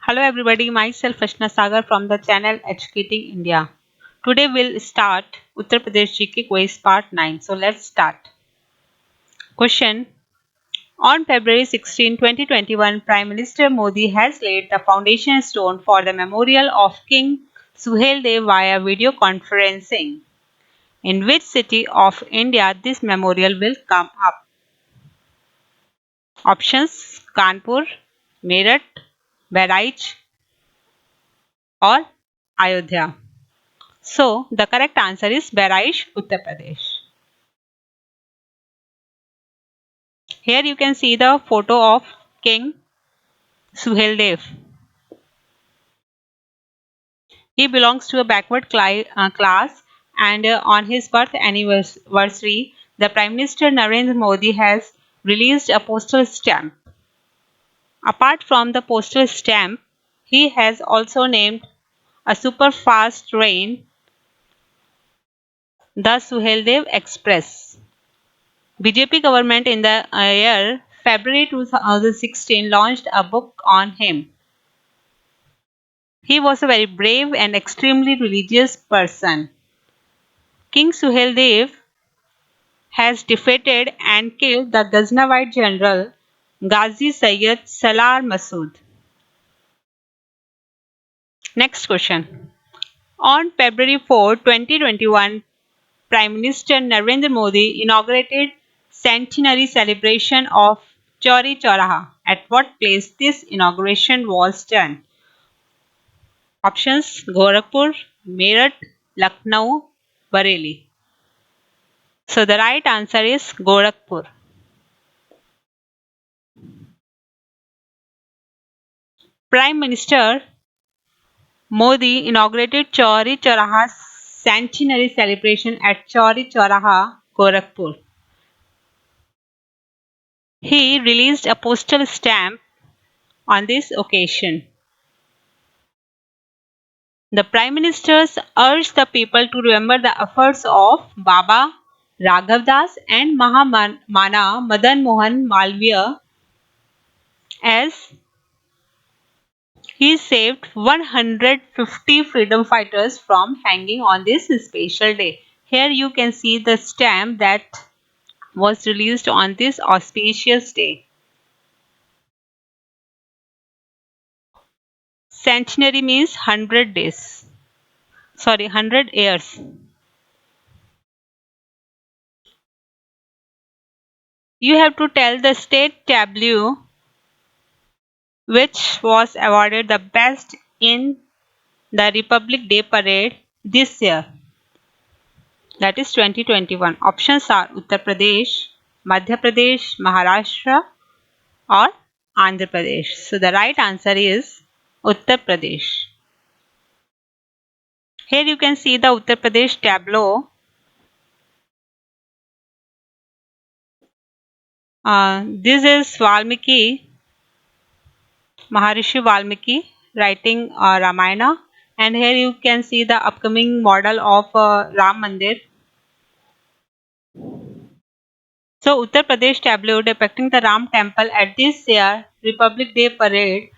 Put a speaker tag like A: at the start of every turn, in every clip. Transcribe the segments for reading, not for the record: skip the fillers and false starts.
A: Hello everybody, myself Ashna Sagar from the channel Educating India. Today we'll start Uttar Pradesh GK quiz part 9. So let's start. Question. On February 16, 2021, Prime Minister Modi has laid the foundation stone for the memorial of King Suhail Dev via video conferencing. In which city of India this memorial will come up? Options: Kanpur, Meerut, Bahraich or Ayodhya. So, the correct answer is Bahraich, Uttar Pradesh. Here you can see the photo of King Suhail Dev. He belongs to a backward class, and on his birth anniversary, the Prime Minister Narendra Modi has released a postal stamp. Apart from the postal stamp, he has also named a super fast train, the Suhail Dev Express. BJP government in the year February 2016 launched a book on him. He was a very brave and extremely religious person. King Suhail Dev has defeated and killed the Ghaznavite general Ghazi Sayyid Salar Masood. Next question. On February 4, 2021, Prime Minister Narendra Modi inaugurated centenary celebration of Chauri Chauraha. At what place this inauguration was done? Options: Gorakhpur, Meerut, Lucknow, Bareilly. So the right answer is Gorakhpur. Prime Minister Modi inaugurated Chauri Chauraha centenary celebration at Chauri Chauraha, Gorakhpur. He released a postal stamp on this occasion. The Prime Ministers urged the people to remember the efforts of Baba Raghav Das and Mahamana Madan Mohan Malviya as he saved 150 freedom fighters from hanging on this special day. Here you can see the stamp that was released on this auspicious day. Centenary means 100 days. 100 years. You have to tell the state tableau which was awarded the best in the Republic Day Parade this year. That is 2021. Options are Uttar Pradesh, Madhya Pradesh, Maharashtra or Andhra Pradesh. So the right answer is Uttar Pradesh. Here you can see the Uttar Pradesh tableau. This is Valmiki, Maharishi Valmiki writing Ramayana, and here you can see the upcoming model of Ram Mandir. So Uttar Pradesh tableau depicting the Ram temple at this year Republic Day parade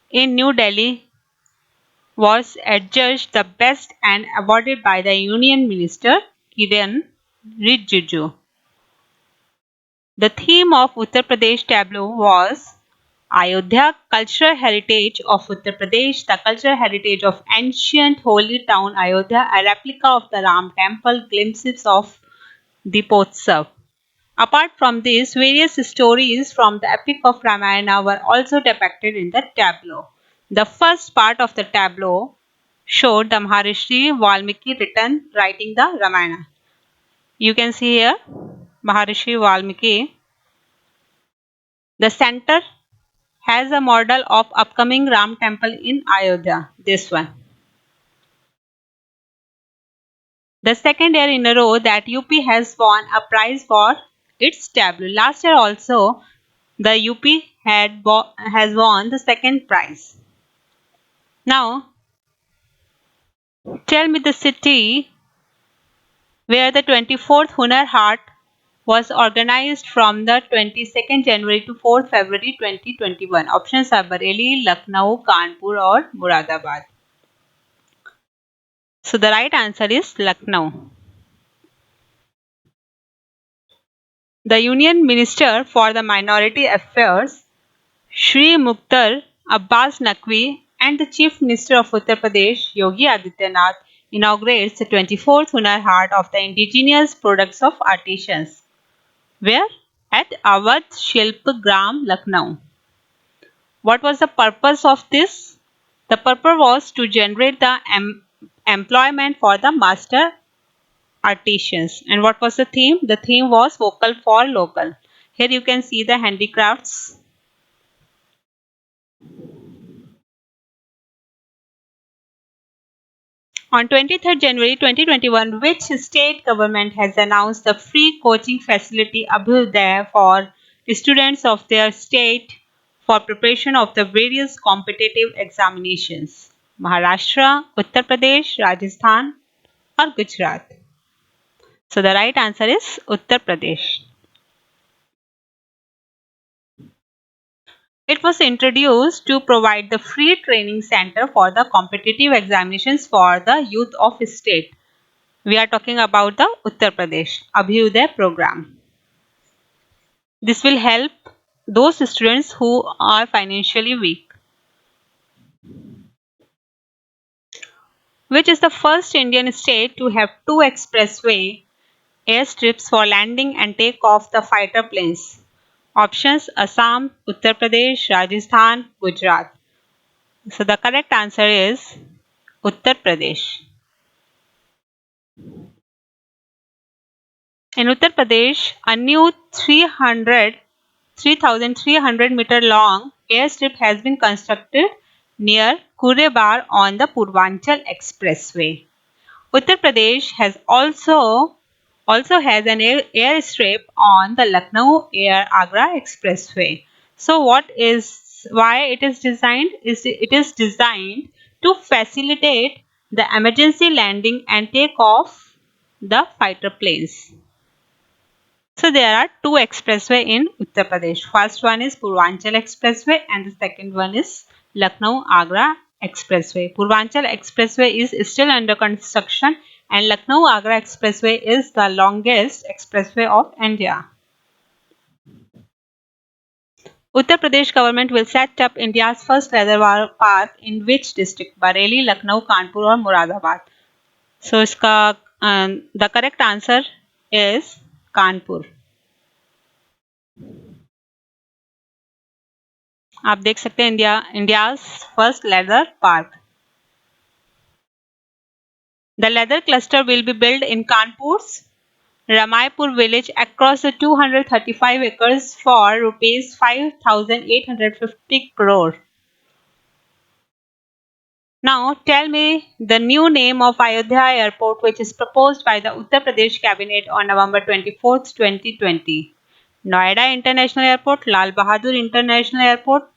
A: in New Delhi was adjudged the best and awarded by the Union Minister Kiren Rijiju. The theme of Uttar Pradesh tableau was Ayodhya, cultural heritage of Uttar Pradesh, the cultural heritage of ancient holy town Ayodhya, a replica of the Ram temple, glimpses of Deepotsav. Apart from this, various stories from the epic of Ramayana were also depicted in the tableau. The first part of the tableau showed the Maharishi Valmiki writing the Ramayana. You can see here Maharishi Valmiki. The center has a model of upcoming Ram temple in Ayodhya, this one. The second year in a row that UP has won a prize for its tableau. Last year also, the UP has won the second prize. Now, tell me the city where the 24th Hunar Haat was organized from the 22nd January to 4th February 2021? Options are Bareilly, Lucknow, Kanpur or Muradabad. So the right answer is Lucknow. The Union Minister for the Minority Affairs, Shri Mukhtar Abbas Naqvi, and the Chief Minister of Uttar Pradesh, Yogi Adityanath, inaugurates the 24th Hunar Haat of the Indigenous Products of Artisans. Where? At Awadh Shilp Gram, Lucknow. What was the purpose of this? The purpose was to generate the employment for the master artisans. And what was the theme? The theme was vocal for local. Here you can see the handicrafts. On 23rd January 2021, which state government has announced the free coaching facility Abhyuday for students of their state for preparation of the various competitive examinations? Maharashtra, Uttar Pradesh, Rajasthan or Gujarat? So the right answer is Uttar Pradesh. It was introduced to provide the free training center for the competitive examinations for the youth of state. We are talking about the Uttar Pradesh Abhyuday program. This will help those students who are financially weak. Which is the first Indian state to have two expressway airstrips for landing and take off the fighter planes? Options Assam, Uttar Pradesh, Rajasthan, Gujarat. So the correct answer is Uttar Pradesh. In Uttar Pradesh, a new 3,300 meter long airstrip has been constructed near Kurebar on the Purvanchal Expressway. Uttar Pradesh has also has an airstrip on the Lucknow Air Agra Expressway. So why it is designed? It is designed to facilitate the emergency landing and takeoff the fighter planes. So there are two expressway in Uttar Pradesh. First one is Purvanchal Expressway and the second one is Lucknow Agra Expressway. Purvanchal Expressway is still under construction and Lucknow Agra Expressway is the longest expressway of India. Uttar Pradesh government will set up India's first leather park in which district? Bareilly, Lucknow, Kanpur or Muradabad? So the correct answer is Kanpur. आप देख सकते हैं India's first leather park. The leather cluster will be built in Kanpur's Ramaipur village across the 235 acres for rupees 5,850 crore. Now tell me the new name of Ayodhya Airport which is proposed by the Uttar Pradesh Cabinet on November 24th, 2020. Noida International Airport, Lal Bahadur International Airport,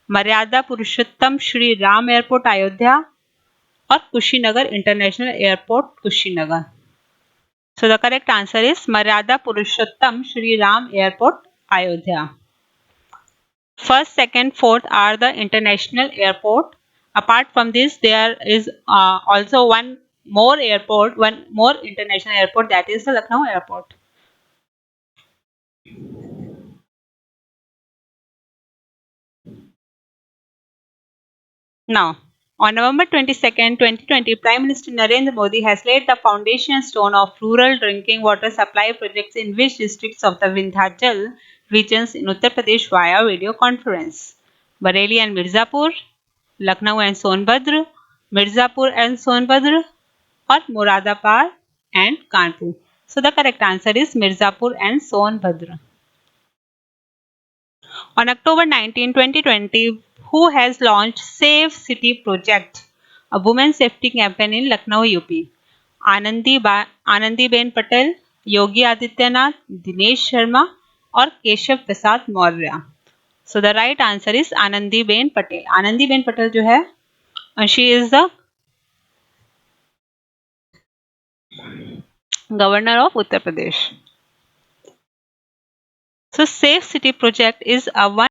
A: Maryada Purushottam Shri Ram Airport Ayodhya or Kushinagar International Airport Kushinagar. So the correct answer is Maryada Purushottam Shri Ram Airport Ayodhya. First, second, fourth are the international airport. Apart from this, there is also one more international airport, that is the Lucknow Airport. Now, on November 22nd, 2020, Prime Minister Narendra Modi has laid the foundation stone of rural drinking water supply projects in which districts of the Vindhyachal regions in Uttar Pradesh via video conference? Bareilly and Mirzapur, Lucknow and Sonbhadra, Mirzapur and Sonbhadra, or Muradabad and Kanpur. So the correct answer is Mirzapur and Sonbhadra. On October 19, 2020, who has launched Save City Project, a women's safety campaign in Lucknow, UP? Anandiben Patel, Yogi Adityanath, Dinesh Sharma, or Keshav Prasad Maurya? So the right answer is Anandiben Patel. Anandiben Patel जो है, she is the governor of Uttar Pradesh. So Safe City project is a one